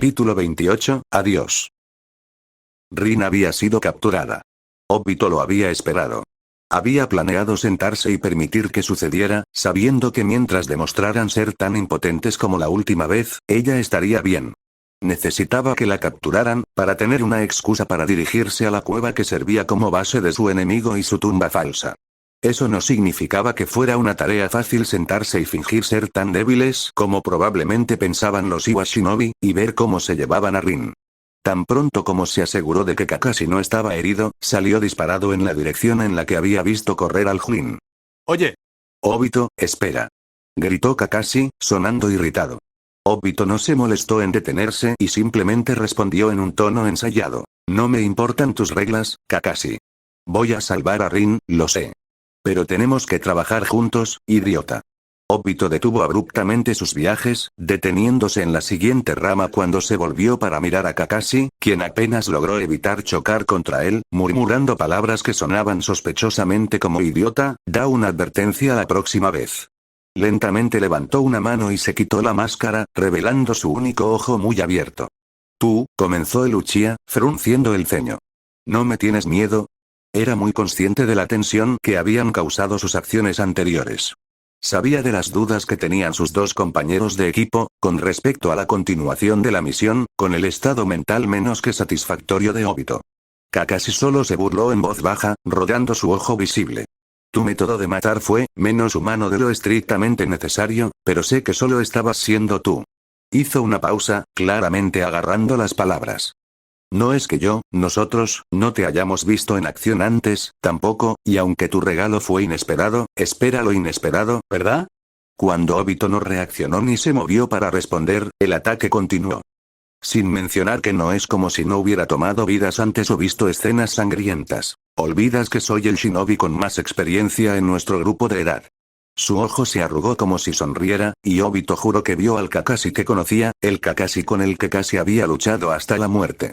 Capítulo 28, adiós. Rin había sido capturada. Obito lo había esperado. Había planeado sentarse y permitir que sucediera, sabiendo que mientras demostraran ser tan impotentes como la última vez, ella estaría bien. Necesitaba que la capturaran, para tener una excusa para dirigirse a la cueva que servía como base de su enemigo y su tumba falsa. Eso no significaba que fuera una tarea fácil sentarse y fingir ser tan débiles como probablemente pensaban los Iwa Shinobi, y ver cómo se llevaban a Rin. Tan pronto como se aseguró de que Kakashi no estaba herido, salió disparado en la dirección en la que había visto correr al Juin. Oye. Obito, espera. Gritó Kakashi, sonando irritado. Obito no se molestó en detenerse y simplemente respondió en un tono ensayado. No me importan tus reglas, Kakashi. Voy a salvar a Rin, lo sé. Pero tenemos que trabajar juntos, idiota. Obito detuvo abruptamente sus viajes, deteniéndose en la siguiente rama cuando se volvió para mirar a Kakashi, quien apenas logró evitar chocar contra él, murmurando palabras que sonaban sospechosamente como idiota, da una advertencia la próxima vez. Lentamente levantó una mano y se quitó la máscara, revelando su único ojo muy abierto. Tú, comenzó el Uchiha, frunciendo el ceño. ¿No me tienes miedo? Era muy consciente de la tensión que habían causado sus acciones anteriores. Sabía de las dudas que tenían sus dos compañeros de equipo, con respecto a la continuación de la misión, con el estado mental menos que satisfactorio de Obito. Kakashi solo se burló en voz baja, rodeando su ojo visible. Tu método de matar fue menos humano de lo estrictamente necesario, pero sé que solo estabas siendo tú. Hizo una pausa, claramente agarrando las palabras. No es que nosotros, no te hayamos visto en acción antes, tampoco, y aunque tu regalo fue inesperado, espera lo inesperado, ¿verdad? Cuando Obito no reaccionó ni se movió para responder, el ataque continuó. Sin mencionar que no es como si no hubiera tomado vidas antes o visto escenas sangrientas. Olvidas que soy el shinobi con más experiencia en nuestro grupo de edad. Su ojo se arrugó como si sonriera, y Obito juró que vio al Kakashi que conocía, el Kakashi con el que casi había luchado hasta la muerte.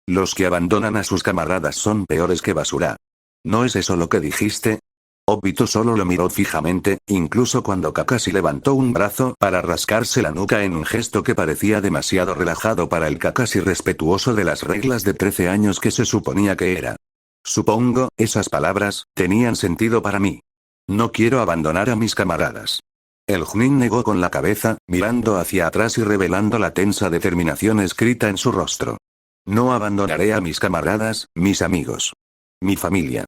Los que abandonan a sus camaradas son peores que basura. ¿No es eso lo que dijiste? Obito solo lo miró fijamente, incluso cuando Kakashi levantó un brazo para rascarse la nuca en un gesto que parecía demasiado relajado para el Kakashi respetuoso de las reglas de 13 años que se suponía que era. Supongo, esas palabras, tenían sentido para mí. No quiero abandonar a mis camaradas. El Junin negó con la cabeza, mirando hacia atrás y revelando la tensa determinación escrita en su rostro. No abandonaré a mis camaradas, mis amigos. Mi familia.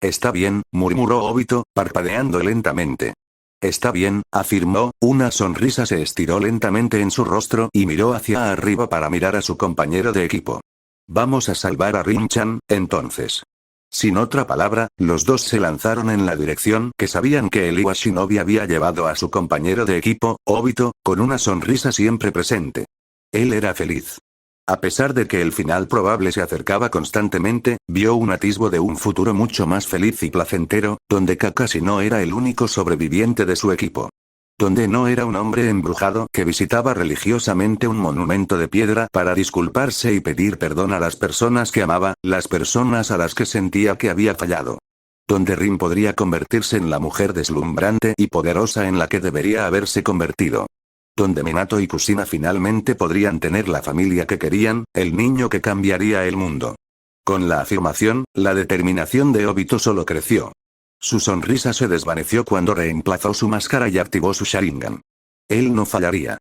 Está bien, murmuró Obito, parpadeando lentamente. Está bien, afirmó, una sonrisa se estiró lentamente en su rostro y miró hacia arriba para mirar a su compañero de equipo. Vamos a salvar a Rin-chan, entonces. Sin otra palabra, los dos se lanzaron en la dirección que sabían que el Iwa Shinobi había llevado a su compañero de equipo, Obito, con una sonrisa siempre presente. Él era feliz. A pesar de que el final probable se acercaba constantemente, vio un atisbo de un futuro mucho más feliz y placentero, donde Kakashi no era el único sobreviviente de su equipo. Donde no era un hombre embrujado que visitaba religiosamente un monumento de piedra para disculparse y pedir perdón a las personas que amaba, las personas a las que sentía que había fallado. Donde Rin podría convertirse en la mujer deslumbrante y poderosa en la que debería haberse convertido. Donde Minato y Kusina finalmente podrían tener la familia que querían, el niño que cambiaría el mundo. Con la afirmación, la determinación de Obito solo creció. Su sonrisa se desvaneció cuando reemplazó su máscara y activó su Sharingan. Él no fallaría.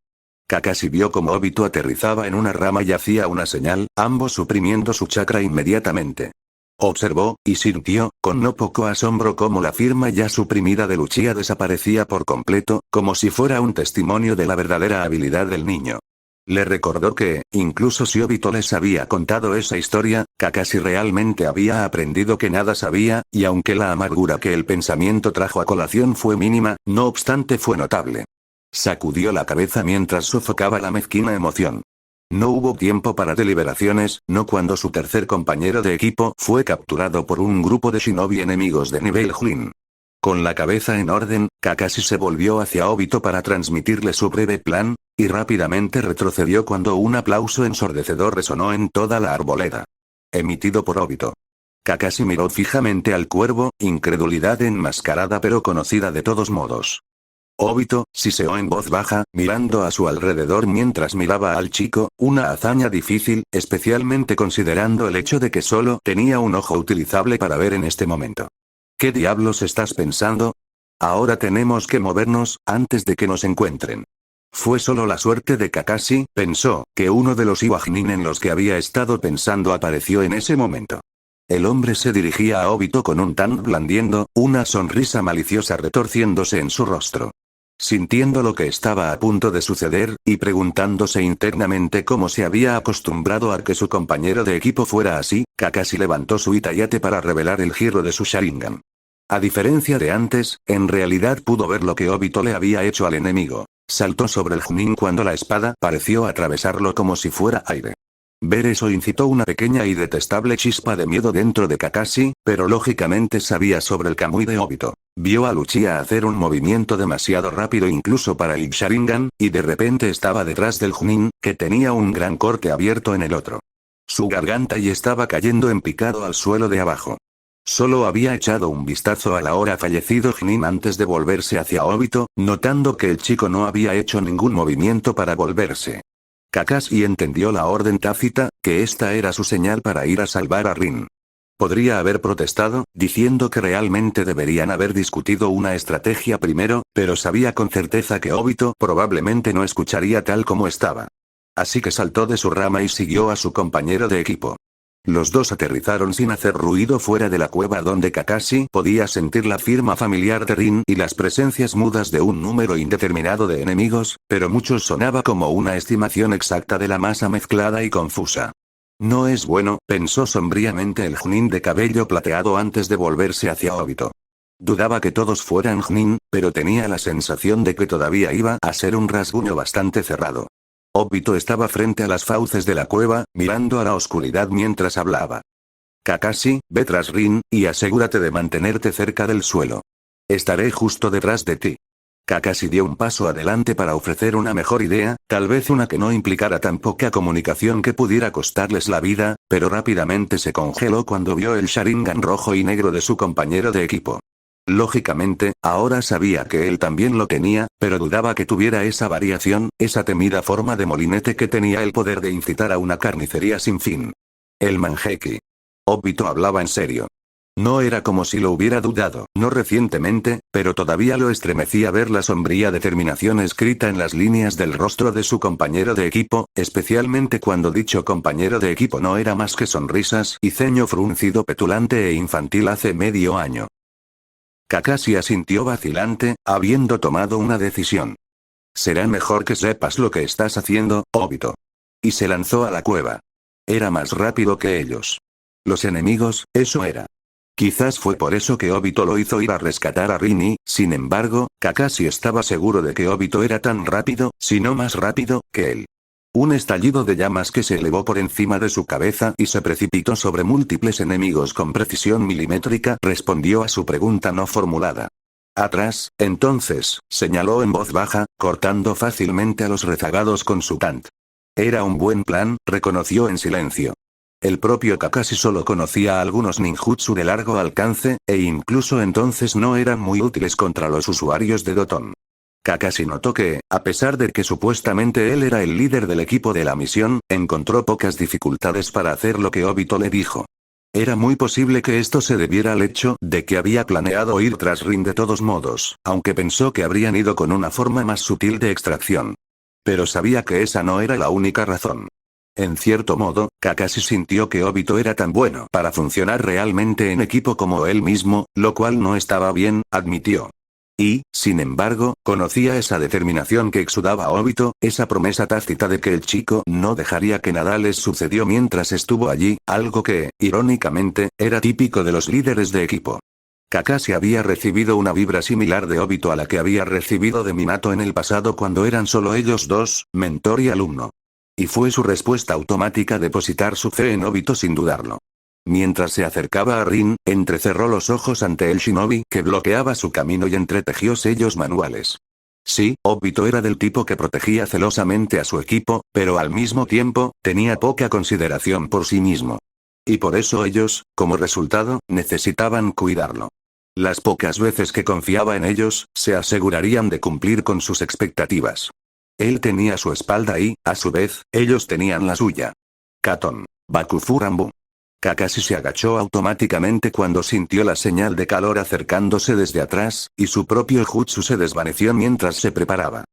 Kakashi vio como Obito aterrizaba en una rama y hacía una señal, ambos suprimiendo su chakra inmediatamente. Observó, y sintió, con no poco asombro cómo la firma ya suprimida de Uchiha desaparecía por completo, como si fuera un testimonio de la verdadera habilidad del niño. Le recordó que, incluso si Obito les había contado esa historia, Kakashi realmente había aprendido que nada sabía, y aunque la amargura que el pensamiento trajo a colación fue mínima, no obstante fue notable. Sacudió la cabeza mientras sofocaba la mezquina emoción. No hubo tiempo para deliberaciones, no cuando su tercer compañero de equipo fue capturado por un grupo de shinobi enemigos de nivel Juin. Con la cabeza en orden, Kakashi se volvió hacia Obito para transmitirle su breve plan, y rápidamente retrocedió cuando un aplauso ensordecedor resonó en toda la arboleda. Emitido por Obito. Kakashi miró fijamente al cuervo, incredulidad enmascarada pero conocida de todos modos. Obito, siseó en voz baja, mirando a su alrededor mientras miraba al chico, una hazaña difícil, especialmente considerando el hecho de que solo tenía un ojo utilizable para ver en este momento. ¿Qué diablos estás pensando? Ahora tenemos que movernos, antes de que nos encuentren. Fue solo la suerte de Kakashi, pensó, que uno de los Iwajinin en los que había estado pensando apareció en ese momento. El hombre se dirigía a Obito con un tan blandiendo, una sonrisa maliciosa retorciéndose en su rostro. Sintiendo lo que estaba a punto de suceder, y preguntándose internamente cómo se había acostumbrado a que su compañero de equipo fuera así, Kakashi levantó su Itayate para revelar el giro de su Sharingan. A diferencia de antes, en realidad pudo ver lo que Obito le había hecho al enemigo. Saltó sobre el Chunin cuando la espada pareció atravesarlo como si fuera aire. Ver eso incitó una pequeña y detestable chispa de miedo dentro de Kakashi, pero lógicamente sabía sobre el Kamui de Obito. Vio a Luchia hacer un movimiento demasiado rápido incluso para el Sharingan, y de repente estaba detrás del Chunin, que tenía un gran corte abierto en el otro. Su garganta y estaba cayendo en picado al suelo de abajo. Solo había echado un vistazo al ahora fallecido Chunin antes de volverse hacia Obito, notando que el chico no había hecho ningún movimiento para volverse. Kakashi entendió la orden tácita, que esta era su señal para ir a salvar a Rin. Podría haber protestado, diciendo que realmente deberían haber discutido una estrategia primero, pero sabía con certeza que Obito probablemente no escucharía tal como estaba. Así que saltó de su rama y siguió a su compañero de equipo. Los dos aterrizaron sin hacer ruido fuera de la cueva donde Kakashi podía sentir la firma familiar de Rin y las presencias mudas de un número indeterminado de enemigos, pero muchos sonaba como una estimación exacta de la masa mezclada y confusa. No es bueno, pensó sombríamente el Chunin de cabello plateado antes de volverse hacia Obito. Dudaba que todos fueran Chunin, pero tenía la sensación de que todavía iba a ser un rasguño bastante cerrado. Obito estaba frente a las fauces de la cueva, mirando a la oscuridad mientras hablaba. Kakashi, ve tras Rin, y asegúrate de mantenerte cerca del suelo. Estaré justo detrás de ti. Kakashi dio un paso adelante para ofrecer una mejor idea, tal vez una que no implicara tan poca comunicación que pudiera costarles la vida, pero rápidamente se congeló cuando vio el Sharingan rojo y negro de su compañero de equipo. Lógicamente, ahora sabía que él también lo tenía, pero dudaba que tuviera esa variación, esa temida forma de molinete que tenía el poder de incitar a una carnicería sin fin. El Manjeki. Obito hablaba en serio. No era como si lo hubiera dudado, no recientemente, pero todavía lo estremecía ver la sombría determinación escrita en las líneas del rostro de su compañero de equipo, especialmente cuando dicho compañero de equipo no era más que sonrisas y ceño fruncido petulante e infantil hace medio año. Kakashi asintió vacilante, habiendo tomado una decisión. Será mejor que sepas lo que estás haciendo, Obito. Y se lanzó a la cueva. Era más rápido que ellos. Los enemigos, eso era. Quizás fue por eso que Obito lo hizo ir a rescatar a Rin y, sin embargo, Kakashi estaba seguro de que Obito era tan rápido, si no más rápido, que él. Un estallido de llamas que se elevó por encima de su cabeza y se precipitó sobre múltiples enemigos con precisión milimétrica respondió a su pregunta no formulada. Atrás, entonces, señaló en voz baja, cortando fácilmente a los rezagados con su tant. Era un buen plan, reconoció en silencio. El propio Kakashi solo conocía algunos ninjutsu de largo alcance, e incluso entonces no eran muy útiles contra los usuarios de Doton. Kakashi notó que, a pesar de que supuestamente él era el líder del equipo de la misión, encontró pocas dificultades para hacer lo que Obito le dijo. Era muy posible que esto se debiera al hecho de que había planeado ir tras Rin de todos modos, aunque pensó que habrían ido con una forma más sutil de extracción. Pero sabía que esa no era la única razón. En cierto modo, Kakashi sintió que Obito era tan bueno para funcionar realmente en equipo como él mismo, lo cual no estaba bien, admitió. Y, sin embargo, conocía esa determinación que exudaba Obito, esa promesa tácita de que el chico no dejaría que nada les sucedió mientras estuvo allí, algo que, irónicamente, era típico de los líderes de equipo. Kakashi había recibido una vibra similar de Obito a la que había recibido de Minato en el pasado cuando eran solo ellos dos, mentor y alumno. Y fue su respuesta automática depositar su fe en Obito sin dudarlo. Mientras se acercaba a Rin, entrecerró los ojos ante el shinobi que bloqueaba su camino y entretejió sellos manuales. Sí, Obito era del tipo que protegía celosamente a su equipo, pero al mismo tiempo, tenía poca consideración por sí mismo. Y por eso ellos, como resultado, necesitaban cuidarlo. Las pocas veces que confiaba en ellos, se asegurarían de cumplir con sus expectativas. Él tenía su espalda y, a su vez, ellos tenían la suya. Katon. Bakufuranbu. Kakashi se agachó automáticamente cuando sintió la señal de calor acercándose desde atrás, y su propio jutsu se desvaneció mientras se preparaba.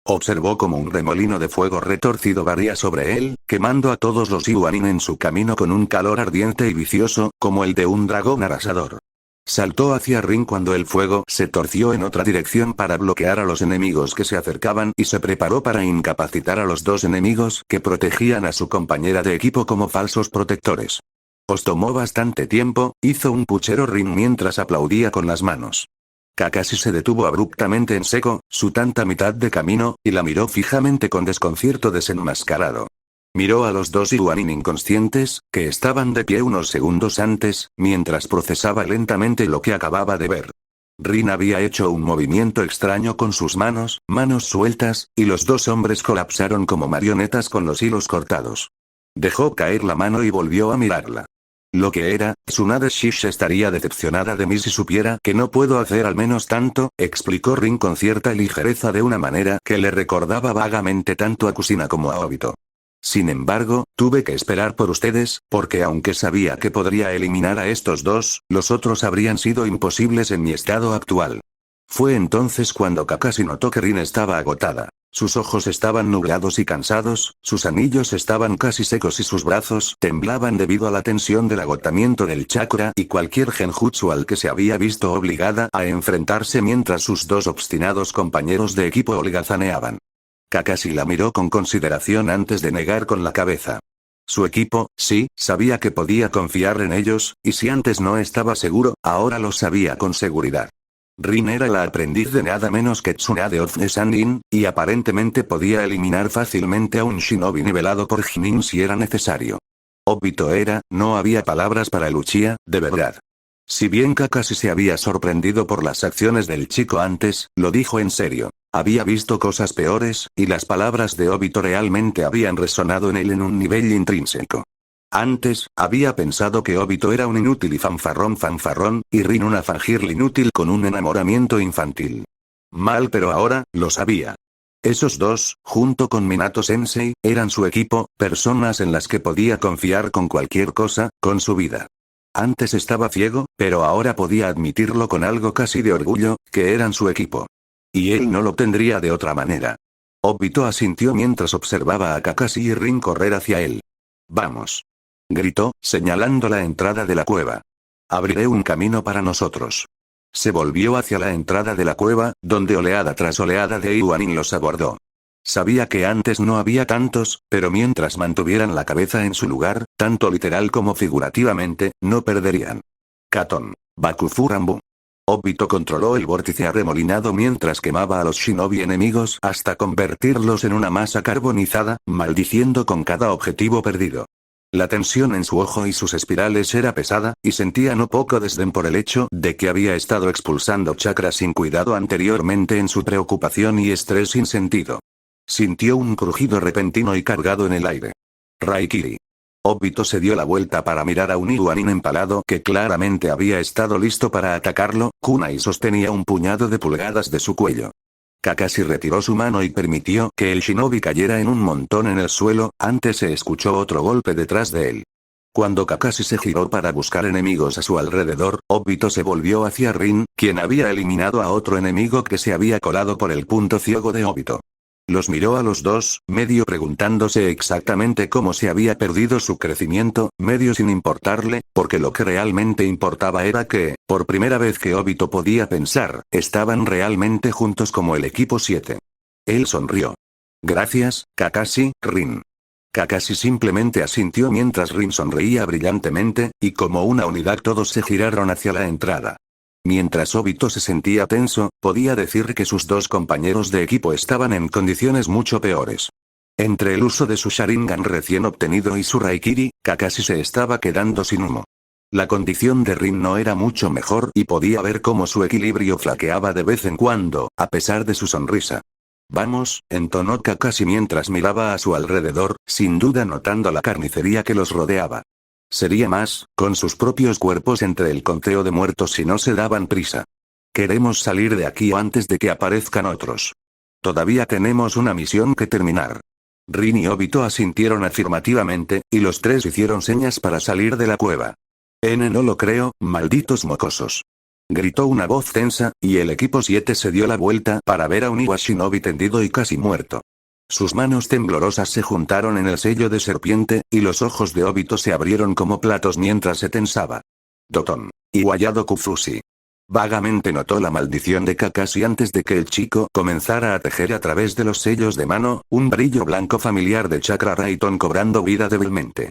Observó como un remolino de fuego retorcido barría sobre él, quemando a todos los Iwanin en su camino con un calor ardiente y vicioso, como el de un dragón arrasador. Saltó hacia Rin cuando el fuego se torció en otra dirección para bloquear a los enemigos que se acercaban y se preparó para incapacitar a los dos enemigos que protegían a su compañera de equipo como falsos protectores. Os tomó bastante tiempo, hizo un puchero Rin mientras aplaudía con las manos. Kakashi se detuvo abruptamente en seco, su tanta mitad de camino, y la miró fijamente con desconcierto desenmascarado. Miró a los dos Iwanin inconscientes, que estaban de pie unos segundos antes, mientras procesaba lentamente lo que acababa de ver. Rin había hecho un movimiento extraño con sus manos sueltas, y los dos hombres colapsaron como marionetas con los hilos cortados. Dejó caer la mano y volvió a mirarla. Lo que era, Tsunade Shish estaría decepcionada de mí si supiera que no puedo hacer al menos tanto, explicó Rin con cierta ligereza de una manera que le recordaba vagamente tanto a Kusina como a Obito. Sin embargo, tuve que esperar por ustedes, porque aunque sabía que podría eliminar a estos dos, los otros habrían sido imposibles en mi estado actual. Fue entonces cuando Kakashi notó que Rin estaba agotada. Sus ojos estaban nublados y cansados, sus anillos estaban casi secos y sus brazos temblaban debido a la tensión del agotamiento del chakra y cualquier genjutsu al que se había visto obligada a enfrentarse mientras sus dos obstinados compañeros de equipo holgazaneaban. Kakashi la miró con consideración antes de negar con la cabeza. Su equipo, sí, sabía que podía confiar en ellos, y si antes no estaba seguro, ahora lo sabía con seguridad. Rin era la aprendiz de nada menos que Tsunade of the Sannin, y aparentemente podía eliminar fácilmente a un shinobi nivelado por Chunin si era necesario. Obito era, no había palabras para el Uchiha, de verdad. Si bien Kakashi se había sorprendido por las acciones del chico antes, lo dijo en serio. Había visto cosas peores, y las palabras de Obito realmente habían resonado en él en un nivel intrínseco. Antes, había pensado que Obito era un inútil y fanfarrón, y Rin una fangirl inútil con un enamoramiento infantil. Mal, pero ahora, lo sabía. Esos dos, junto con Minato Sensei, eran su equipo, personas en las que podía confiar con cualquier cosa, con su vida. Antes estaba ciego, pero ahora podía admitirlo con algo casi de orgullo, que eran su equipo. Y él no lo tendría de otra manera. Obito asintió mientras observaba a Kakashi y Rin correr hacia él. «Vamos», gritó, señalando la entrada de la cueva. «Abriré un camino para nosotros». Se volvió hacia la entrada de la cueva, donde oleada tras oleada de Iwanin los abordó. Sabía que antes no había tantos, pero mientras mantuvieran la cabeza en su lugar, tanto literal como figurativamente, no perderían. Katon. Bakufuranbu. Obito controló el vórtice arremolinado mientras quemaba a los shinobi enemigos hasta convertirlos en una masa carbonizada, maldiciendo con cada objetivo perdido. La tensión en su ojo y sus espirales era pesada, y sentía no poco desdén por el hecho de que había estado expulsando chakra sin cuidado anteriormente en su preocupación y estrés sin sentido. Sintió un crujido repentino y cargado en el aire. Raikiri. Obito se dio la vuelta para mirar a un Iwanin empalado que claramente había estado listo para atacarlo. Kunai sostenía un puñado de pulgadas de su cuello. Kakashi retiró su mano y permitió que el shinobi cayera en un montón en el suelo. Antes se escuchó otro golpe detrás de él. Cuando Kakashi se giró para buscar enemigos a su alrededor, Obito se volvió hacia Rin, quien había eliminado a otro enemigo que se había colado por el punto ciego de Obito. Los miró a los dos, medio preguntándose exactamente cómo se había perdido su crecimiento, medio sin importarle, porque lo que realmente importaba era que, por primera vez que Obito podía pensar, estaban realmente juntos como el equipo 7. Él sonrió. Gracias, Kakashi, Rin. Kakashi simplemente asintió mientras Rin sonreía brillantemente, y como una unidad todos se giraron hacia la entrada. Mientras Obito se sentía tenso, podía decir que sus dos compañeros de equipo estaban en condiciones mucho peores. Entre el uso de su Sharingan recién obtenido y su Raikiri, Kakashi se estaba quedando sin humo. La condición de Rin no era mucho mejor y podía ver cómo su equilibrio flaqueaba de vez en cuando, a pesar de su sonrisa. «Vamos», entonó Kakashi mientras miraba a su alrededor, sin duda notando la carnicería que los rodeaba. Sería más, con sus propios cuerpos entre el conteo de muertos si no se daban prisa. Queremos salir de aquí antes de que aparezcan otros. Todavía tenemos una misión que terminar. Rin y Obito asintieron afirmativamente, y los tres hicieron señas para salir de la cueva. No lo creo, malditos mocosos. Gritó una voz tensa, y el equipo 7 se dio la vuelta para ver a un Iwa Shinobi tendido y casi muerto. Sus manos temblorosas se juntaron en el sello de serpiente, y los ojos de Obito se abrieron como platos mientras se tensaba. Doton. Iwayado Kufushi. Vagamente notó la maldición de Kakashi antes de que el chico comenzara a tejer a través de los sellos de mano, un brillo blanco familiar de chakra Raiton cobrando vida débilmente.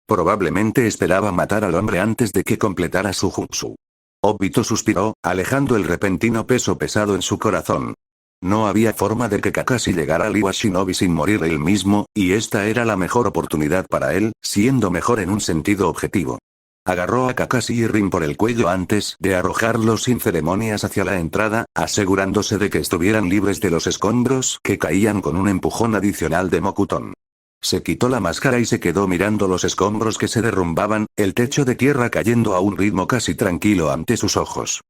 Probablemente esperaba matar al hombre antes de que completara su jutsu. Obito suspiró, alejando el repentino peso pesado en su corazón. No había forma de que Kakashi llegara al Iwa Shinobi sin morir él mismo, y esta era la mejor oportunidad para él, siendo mejor en un sentido objetivo. Agarró a Kakashi y Rin por el cuello antes de arrojarlos sin ceremonias hacia la entrada, asegurándose de que estuvieran libres de los escombros que caían con un empujón adicional de Mokuton. Se quitó la máscara y se quedó mirando los escombros que se derrumbaban, el techo de tierra cayendo a un ritmo casi tranquilo ante sus ojos.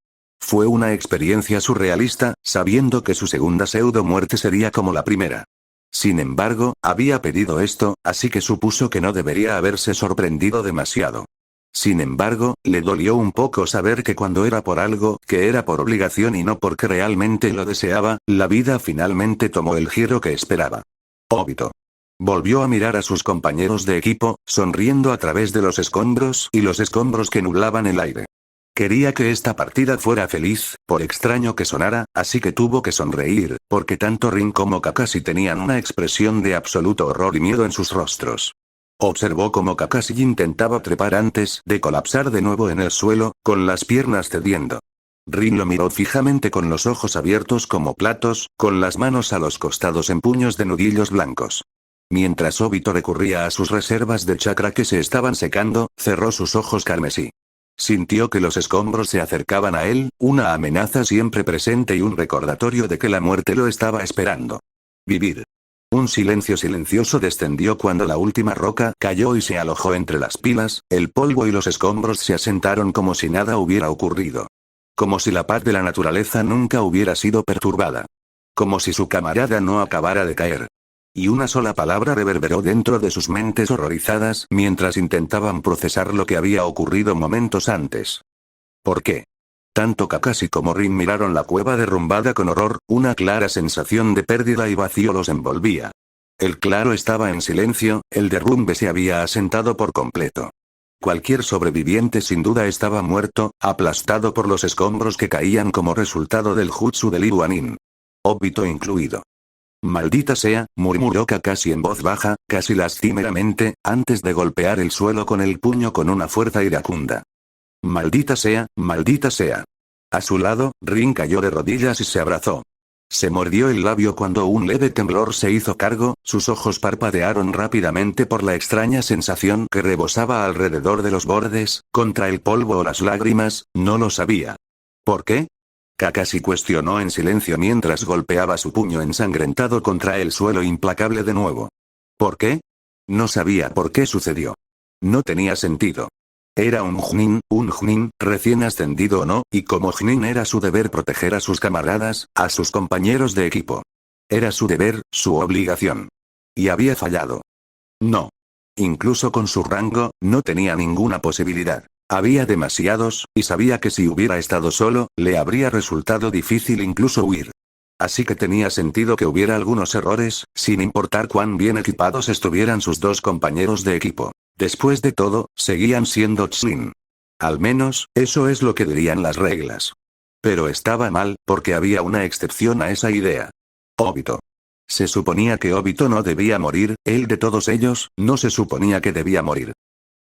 Fue una experiencia surrealista, sabiendo que su segunda pseudo-muerte sería como la primera. Sin embargo, había pedido esto, así que supuso que no debería haberse sorprendido demasiado. Sin embargo, le dolió un poco saber que cuando era por algo, que era por obligación y no porque realmente lo deseaba, la vida finalmente tomó el giro que esperaba. Obito. Volvió a mirar a sus compañeros de equipo, sonriendo a través de los escombros y los escombros que nublaban el aire. Quería que esta partida fuera feliz, por extraño que sonara, así que tuvo que sonreír, porque tanto Rin como Kakashi tenían una expresión de absoluto horror y miedo en sus rostros. Observó cómo Kakashi intentaba trepar antes de colapsar de nuevo en el suelo, con las piernas cediendo. Rin lo miró fijamente con los ojos abiertos como platos, con las manos a los costados en puños de nudillos blancos. Mientras Obito recurría a sus reservas de chakra que se estaban secando, cerró sus ojos carmesí. Sintió que los escombros se acercaban a él, una amenaza siempre presente y un recordatorio de que la muerte lo estaba esperando. Vivir. Un silencio silencioso descendió cuando la última roca cayó y se alojó entre las pilas, el polvo y los escombros se asentaron como si nada hubiera ocurrido. Como si la paz de la naturaleza nunca hubiera sido perturbada. Como si su camarada no acabara de caer. Y una sola palabra reverberó dentro de sus mentes horrorizadas mientras intentaban procesar lo que había ocurrido momentos antes. ¿Por qué? Tanto Kakashi como Rin miraron la cueva derrumbada con horror, una clara sensación de pérdida y vacío los envolvía. El claro estaba en silencio, el derrumbe se había asentado por completo. Cualquier sobreviviente sin duda estaba muerto, aplastado por los escombros que caían como resultado del jutsu del Iwanin. Obito incluido. Maldita sea, murmuró Kakashi en voz baja, casi lastimeramente, antes de golpear el suelo con el puño con una fuerza iracunda. Maldita sea, maldita sea. A su lado, Rin cayó de rodillas y se abrazó. Se mordió el labio cuando un leve temblor se hizo cargo, sus ojos parpadearon rápidamente por la extraña sensación que rebosaba alrededor de los bordes, contra el polvo o las lágrimas, no lo sabía. ¿Por qué? Kakashi cuestionó en silencio mientras golpeaba su puño ensangrentado contra el suelo implacable de nuevo. ¿Por qué? No sabía por qué sucedió. No tenía sentido. Era un Chunin, recién ascendido o no, y como Chunin era su deber proteger a sus camaradas, a sus compañeros de equipo. Era su deber, su obligación. Y había fallado. No. Incluso con su rango, no tenía ninguna posibilidad. Había demasiados, y sabía que si hubiera estado solo, le habría resultado difícil incluso huir. Así que tenía sentido que hubiera algunos errores, sin importar cuán bien equipados estuvieran sus dos compañeros de equipo. Después de todo, seguían siendo Chunin. Al menos, eso es lo que dirían las reglas. Pero estaba mal, porque había una excepción a esa idea. Obito. Se suponía que Obito no debía morir, él de todos ellos, no se suponía que debía morir.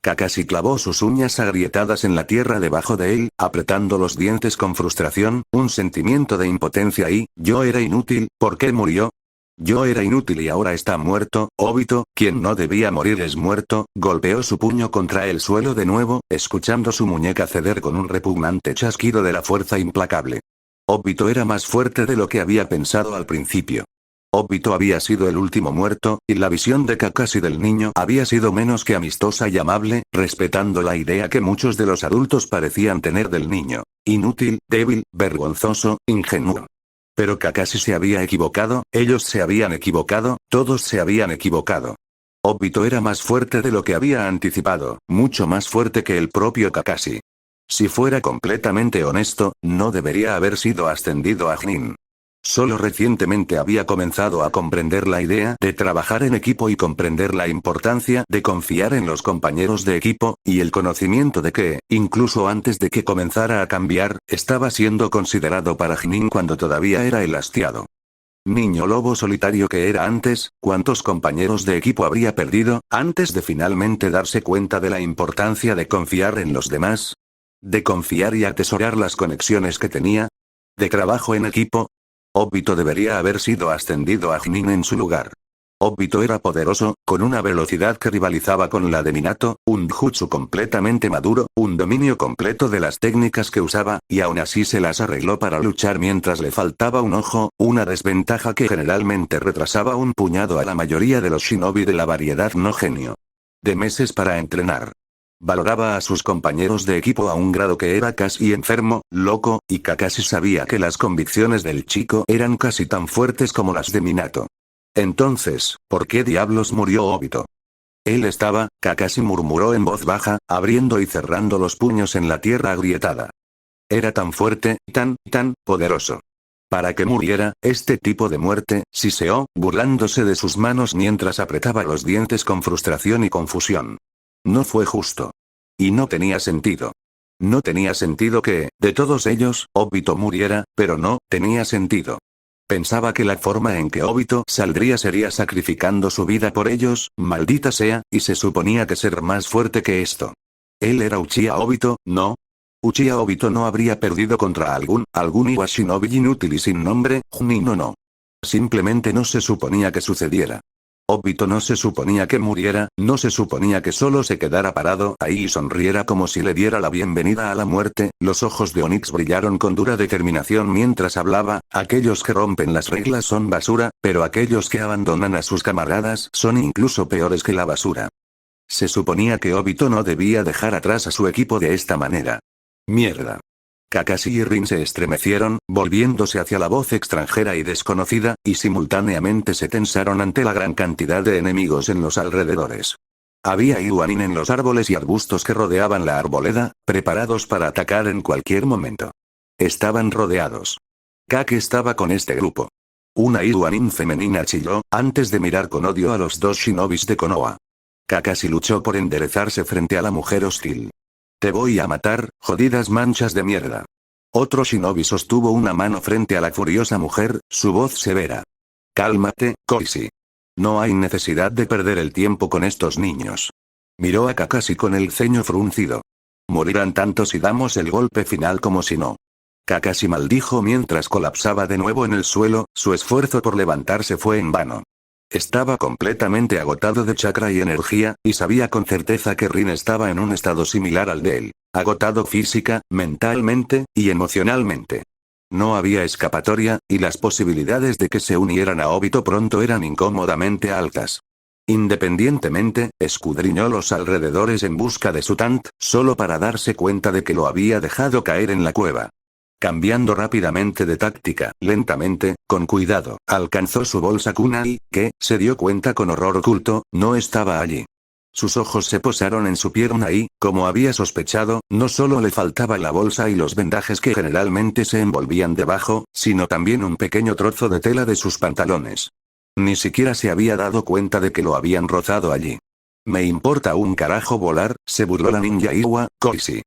Kakashi clavó sus uñas agrietadas en la tierra debajo de él, apretando los dientes con frustración, un sentimiento de impotencia y, yo era inútil, ¿por qué murió? Yo era inútil y ahora está muerto, Obito, quien no debía morir es muerto, golpeó su puño contra el suelo de nuevo, escuchando su muñeca ceder con un repugnante chasquido de la fuerza implacable. Obito era más fuerte de lo que había pensado al principio. Obito había sido el último muerto, y la visión de Kakashi del niño había sido menos que amistosa y amable, respetando la idea que muchos de los adultos parecían tener del niño. Inútil, débil, vergonzoso, ingenuo. Pero Kakashi se había equivocado, ellos se habían equivocado, todos se habían equivocado. Obito era más fuerte de lo que había anticipado, mucho más fuerte que el propio Kakashi. Si fuera completamente honesto, no debería haber sido ascendido a Chunin. Solo recientemente había comenzado a comprender la idea de trabajar en equipo y comprender la importancia de confiar en los compañeros de equipo, y el conocimiento de que, incluso antes de que comenzara a cambiar, estaba siendo considerado para Chunin cuando todavía era el hastiado. Niño lobo solitario que era antes, ¿cuántos compañeros de equipo habría perdido, antes de finalmente darse cuenta de la importancia de confiar en los demás? ¿De confiar y atesorar las conexiones que tenía? ¿De trabajo en equipo? Obito debería haber sido ascendido a Chunin en su lugar. Obito era poderoso, con una velocidad que rivalizaba con la de Minato, un jutsu completamente maduro, un dominio completo de las técnicas que usaba, y aún así se las arregló para luchar mientras le faltaba un ojo, una desventaja que generalmente retrasaba un puñado a la mayoría de los shinobi de la variedad no genio. De meses para entrenar. Valoraba a sus compañeros de equipo a un grado que era casi enfermo, loco, y Kakashi sabía que las convicciones del chico eran casi tan fuertes como las de Minato. Entonces, ¿por qué diablos murió Obito? Él estaba, Kakashi murmuró en voz baja, abriendo y cerrando los puños en la tierra agrietada. Era tan fuerte, tan poderoso. Para que muriera, este tipo de muerte, siseó, burlándose de sus manos mientras apretaba los dientes con frustración y confusión. No fue justo. Y no tenía sentido. No tenía sentido que, de todos ellos, Obito muriera, pero no, tenía sentido. Pensaba que la forma en que Obito saldría sería sacrificando su vida por ellos, maldita sea, y se suponía que ser más fuerte que esto. Él era Uchiha Obito, ¿no? Uchiha Obito no habría perdido contra algún Iwa Shinobi inútil y sin nombre, Chunin no. Simplemente no se suponía que sucediera. Obito no se suponía que muriera, no se suponía que solo se quedara parado ahí y sonriera como si le diera la bienvenida a la muerte. Los ojos de Onix brillaron con dura determinación mientras hablaba. Aquellos que rompen las reglas son basura, pero aquellos que abandonan a sus camaradas son incluso peores que la basura. Se suponía que Obito no debía dejar atrás a su equipo de esta manera. Mierda. Kakashi y Rin se estremecieron, volviéndose hacia la voz extranjera y desconocida, y simultáneamente se tensaron ante la gran cantidad de enemigos en los alrededores. Había Iwanin en los árboles y arbustos que rodeaban la arboleda, preparados para atacar en cualquier momento. Estaban rodeados. Kake estaba con este grupo. Una Iwanin femenina chilló, antes de mirar con odio a los dos shinobis de Konoha. Kakashi luchó por enderezarse frente a la mujer hostil. Te voy a matar, jodidas manchas de mierda. Otro shinobi sostuvo una mano frente a la furiosa mujer, su voz severa. Cálmate, Koichi. No hay necesidad de perder el tiempo con estos niños. Miró a Kakashi con el ceño fruncido. Morirán tanto si damos el golpe final como si no. Kakashi maldijo mientras colapsaba de nuevo en el suelo, su esfuerzo por levantarse fue en vano. Estaba completamente agotado de chakra y energía, y sabía con certeza que Rin estaba en un estado similar al de él, agotado física, mentalmente, y emocionalmente. No había escapatoria, y las posibilidades de que se unieran a Obito pronto eran incómodamente altas. Independientemente, escudriñó los alrededores en busca de su Tant, solo para darse cuenta de que lo había dejado caer en la cueva. Cambiando rápidamente de táctica, lentamente, con cuidado, alcanzó su bolsa kunai, que, se dio cuenta con horror oculto, no estaba allí. Sus ojos se posaron en su pierna y, como había sospechado, no solo le faltaba la bolsa y los vendajes que generalmente se envolvían debajo, sino también un pequeño trozo de tela de sus pantalones. Ni siquiera se había dado cuenta de que lo habían rozado allí. Me importa un carajo volar, se burló la ninja Iwa, Koichi.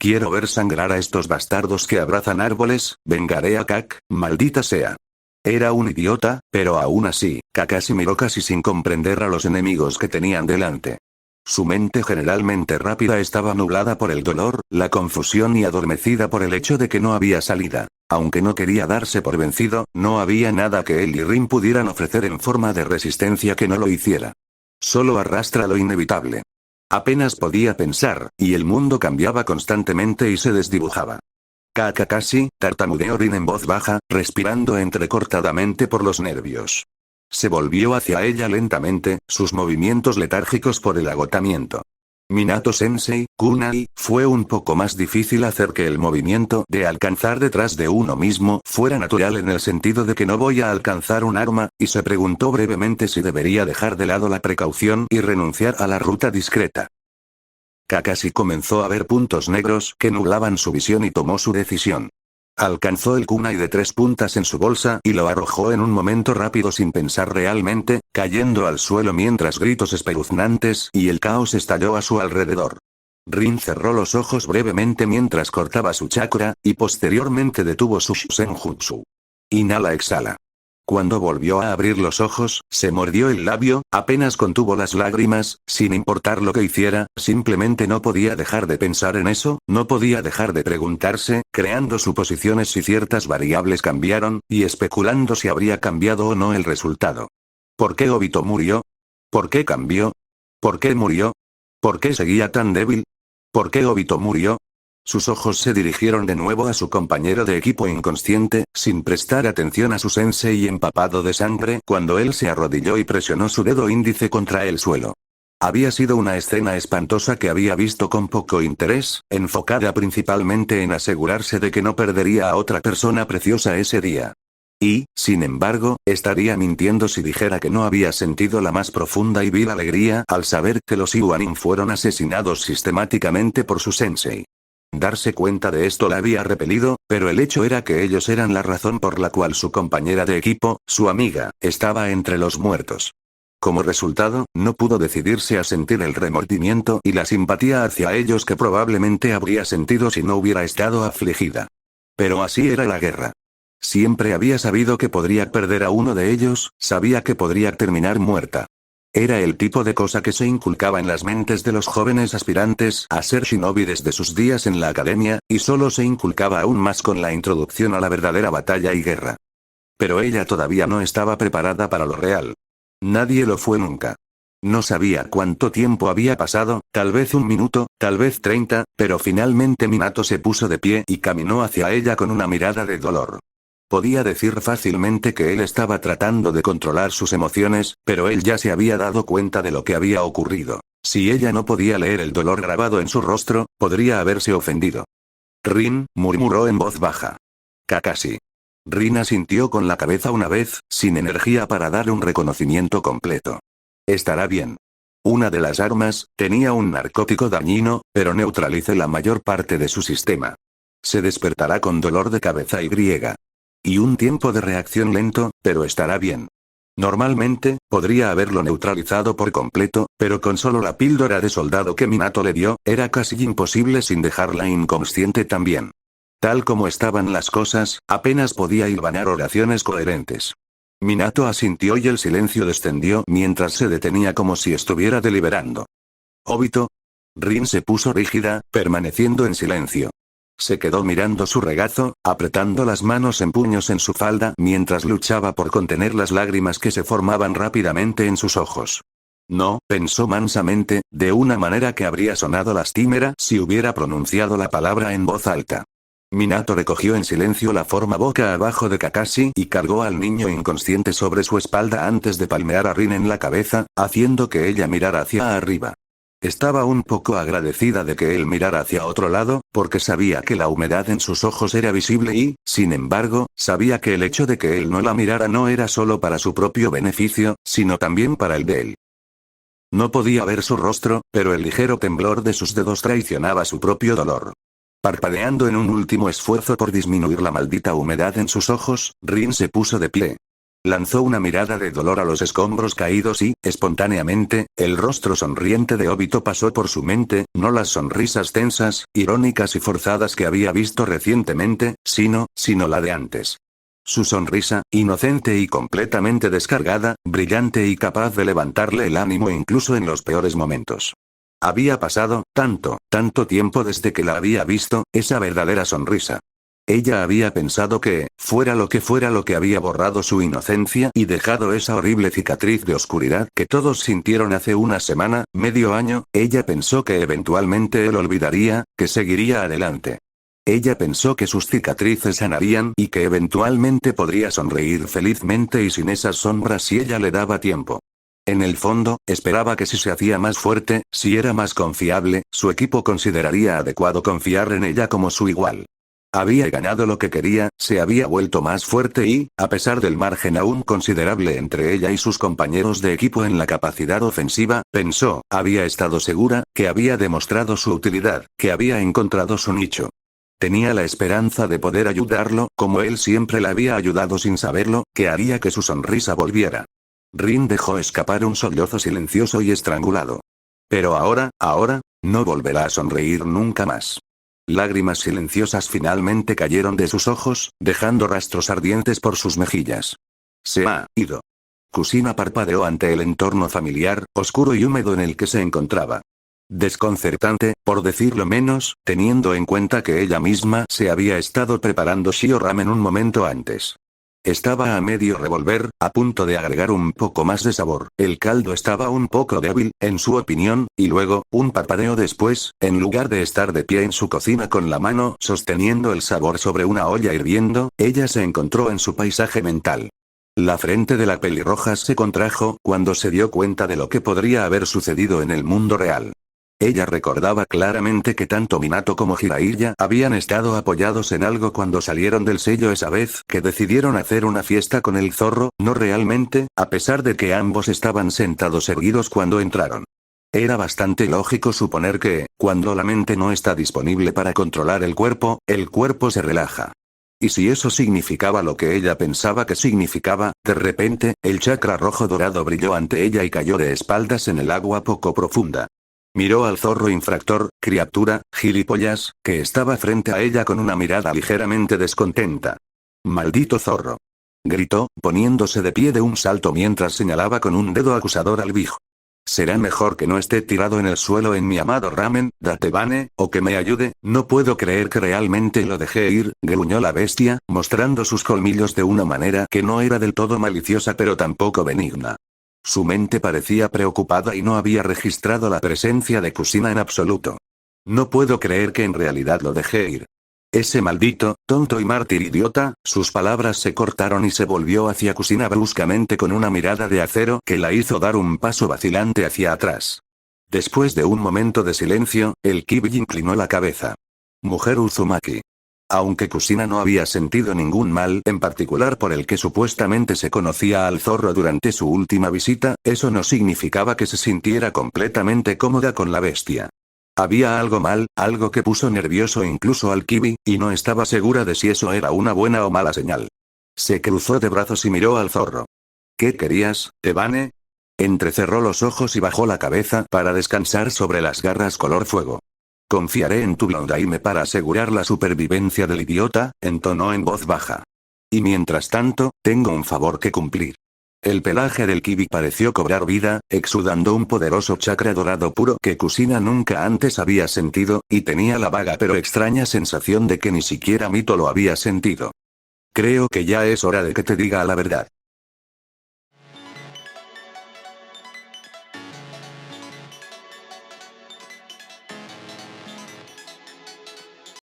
Quiero ver sangrar a estos bastardos que abrazan árboles, vengaré a Kak, maldita sea. Era un idiota, pero aún así, Kakashi miró casi sin comprender a los enemigos que tenían delante. Su mente generalmente rápida estaba nublada por el dolor, la confusión y adormecida por el hecho de que no había salida. Aunque no quería darse por vencido, no había nada que él y Rin pudieran ofrecer en forma de resistencia que no lo hiciera. Solo arrastra lo inevitable. Apenas podía pensar, y el mundo cambiaba constantemente y se desdibujaba. Kakashi, tartamudeó Rin en voz baja, respirando entrecortadamente por los nervios. Se volvió hacia ella lentamente, sus movimientos letárgicos por el agotamiento. Minato-sensei, kunai, fue un poco más difícil hacer que el movimiento de alcanzar detrás de uno mismo fuera natural en el sentido de que no voy a alcanzar un arma, y se preguntó brevemente si debería dejar de lado la precaución y renunciar a la ruta discreta. Kakashi comenzó a ver puntos negros que nublaban su visión y tomó su decisión. Alcanzó el kunai de 3 puntas en su bolsa y lo arrojó en un momento rápido sin pensar realmente, cayendo al suelo mientras gritos espeluznantes y el caos estalló a su alrededor. Rin cerró los ojos brevemente mientras cortaba su chakra, y posteriormente detuvo su Shusenjutsu. Inhala-exhala. Cuando volvió a abrir los ojos, se mordió el labio, apenas contuvo las lágrimas, sin importar lo que hiciera, simplemente no podía dejar de pensar en eso, no podía dejar de preguntarse, creando suposiciones si ciertas variables cambiaron, y especulando si habría cambiado o no el resultado. ¿Por qué Obito murió? ¿Por qué cambió? ¿Por qué murió? ¿Por qué seguía tan débil? ¿Por qué Obito murió? Sus ojos se dirigieron de nuevo a su compañero de equipo inconsciente, sin prestar atención a su sensei empapado de sangre cuando él se arrodilló y presionó su dedo índice contra el suelo. Había sido una escena espantosa que había visto con poco interés, enfocada principalmente en asegurarse de que no perdería a otra persona preciosa ese día. Y, sin embargo, estaría mintiendo si dijera que no había sentido la más profunda y vil alegría al saber que los Iwanin fueron asesinados sistemáticamente por su sensei. Darse cuenta de esto la había repelido, pero el hecho era que ellos eran la razón por la cual su compañera de equipo, su amiga, estaba entre los muertos. Como resultado, no pudo decidirse a sentir el remordimiento y la simpatía hacia ellos que probablemente habría sentido si no hubiera estado afligida. Pero así era la guerra. Siempre había sabido que podría perder a uno de ellos, sabía que podría terminar muerta. Era el tipo de cosa que se inculcaba en las mentes de los jóvenes aspirantes a ser shinobi desde sus días en la academia, y solo se inculcaba aún más con la introducción a la verdadera batalla y guerra. Pero ella todavía no estaba preparada para lo real. Nadie lo fue nunca. No sabía cuánto tiempo había pasado, tal vez 1 minuto, tal vez 30, pero finalmente Minato se puso de pie y caminó hacia ella con una mirada de dolor. Podía decir fácilmente que él estaba tratando de controlar sus emociones, pero él ya se había dado cuenta de lo que había ocurrido. Si ella no podía leer el dolor grabado en su rostro, podría haberse ofendido. Rin, murmuró en voz baja. Kakashi. Rin asintió con la cabeza una vez, sin energía para dar un reconocimiento completo. Estará bien. Una de las armas, tenía un narcótico dañino, pero neutralice la mayor parte de su sistema. Se despertará con dolor de cabeza y un tiempo de reacción lento, pero estará bien. Normalmente, podría haberlo neutralizado por completo, pero con solo la píldora de soldado que Minato le dio, era casi imposible sin dejarla inconsciente también. Tal como estaban las cosas, apenas podía hilvanar oraciones coherentes. Minato asintió y el silencio descendió mientras se detenía como si estuviera deliberando. ¿Obito? Rin se puso rígida, permaneciendo en silencio. Se quedó mirando su regazo, apretando las manos en puños en su falda mientras luchaba por contener las lágrimas que se formaban rápidamente en sus ojos. No, pensó mansamente, de una manera que habría sonado lastimera si hubiera pronunciado la palabra en voz alta. Minato recogió en silencio la forma boca abajo de Kakashi y cargó al niño inconsciente sobre su espalda antes de palmear a Rin en la cabeza, haciendo que ella mirara hacia arriba. Estaba un poco agradecida de que él mirara hacia otro lado, porque sabía que la humedad en sus ojos era visible y, sin embargo, sabía que el hecho de que él no la mirara no era solo para su propio beneficio, sino también para el de él. No podía ver su rostro, pero el ligero temblor de sus dedos traicionaba su propio dolor. Parpadeando en un último esfuerzo por disminuir la maldita humedad en sus ojos, Rin se puso de pie. Lanzó una mirada de dolor a los escombros caídos y, espontáneamente, el rostro sonriente de Obito pasó por su mente, no las sonrisas tensas, irónicas y forzadas que había visto recientemente, sino la de antes. Su sonrisa, inocente y completamente descargada, brillante y capaz de levantarle el ánimo incluso en los peores momentos. Había pasado tanto tiempo desde que la había visto, esa verdadera sonrisa. Ella había pensado que, fuera lo que había borrado su inocencia y dejado esa horrible cicatriz de oscuridad que todos sintieron hace una semana, medio año, ella pensó que eventualmente él olvidaría, que seguiría adelante. Ella pensó que sus cicatrices sanarían y que eventualmente podría sonreír felizmente y sin esas sombras si ella le daba tiempo. En el fondo, esperaba que si se hacía más fuerte, si era más confiable, su equipo consideraría adecuado confiar en ella como su igual. Había ganado lo que quería, se había vuelto más fuerte y, a pesar del margen aún considerable entre ella y sus compañeros de equipo en la capacidad ofensiva, pensó, había estado segura, que había demostrado su utilidad, que había encontrado su nicho. Tenía la esperanza de poder ayudarlo, como él siempre la había ayudado sin saberlo, que haría que su sonrisa volviera. Rin dejó escapar un sollozo silencioso y estrangulado. Pero ahora, no volverá a sonreír nunca más. Lágrimas silenciosas finalmente cayeron de sus ojos, dejando rastros ardientes por sus mejillas. Se ha ido. Kusina parpadeó ante el entorno familiar, oscuro y húmedo en el que se encontraba. Desconcertante, por decirlo menos, teniendo en cuenta que ella misma se había estado preparando shio ramen un momento antes. Estaba a medio revolver, a punto de agregar un poco más de sabor. El caldo estaba un poco débil, en su opinión, y luego, un parpadeo después, en lugar de estar de pie en su cocina con la mano sosteniendo el sabor sobre una olla hirviendo, ella se encontró en su paisaje mental. La frente de la pelirroja se contrajo cuando se dio cuenta de lo que podría haber sucedido en el mundo real. Ella recordaba claramente que tanto Minato como Jiraiya habían estado apoyados en algo cuando salieron del sello esa vez que decidieron hacer una fiesta con el zorro, no realmente, a pesar de que ambos estaban sentados erguidos cuando entraron. Era bastante lógico suponer que, cuando la mente no está disponible para controlar el cuerpo se relaja. Y si eso significaba lo que ella pensaba que significaba, de repente, el chakra rojo dorado brilló ante ella y cayó de espaldas en el agua poco profunda. Miró al zorro infractor, criatura, gilipollas, que estaba frente a ella con una mirada ligeramente descontenta. «¡Maldito zorro!», gritó, poniéndose de pie de un salto mientras señalaba con un dedo acusador al viejo. «Será mejor que no esté tirado en el suelo en mi amado ramen, Datebane, o que me ayude, no puedo creer que realmente lo dejé ir», gruñó la bestia, mostrando sus colmillos de una manera que no era del todo maliciosa pero tampoco benigna. Su mente parecía preocupada y no había registrado la presencia de Kusina en absoluto. «No puedo creer que en realidad lo dejé ir. Ese maldito, tonto y mártir idiota», sus palabras se cortaron y se volvió hacia Kusina bruscamente con una mirada de acero que la hizo dar un paso vacilante hacia atrás. Después de un momento de silencio, el Kibi inclinó la cabeza. «Mujer Uzumaki». Aunque Kusina no había sentido ningún mal en particular por el que supuestamente se conocía al zorro durante su última visita, eso no significaba que se sintiera completamente cómoda con la bestia. Había algo mal, algo que puso nervioso incluso al Kibi, y no estaba segura de si eso era una buena o mala señal. Se cruzó de brazos y miró al zorro. «¿Qué querías, Tebane?». Entrecerró los ojos y bajó la cabeza para descansar sobre las garras color fuego. «Confiaré en tu Blondaime para asegurar la supervivencia del idiota», entonó en voz baja. «Y mientras tanto, tengo un favor que cumplir». El pelaje del Kibi pareció cobrar vida, exudando un poderoso chakra dorado puro que Kusina nunca antes había sentido, y tenía la vaga pero extraña sensación de que ni siquiera Mito lo había sentido. «Creo que ya es hora de que te diga la verdad».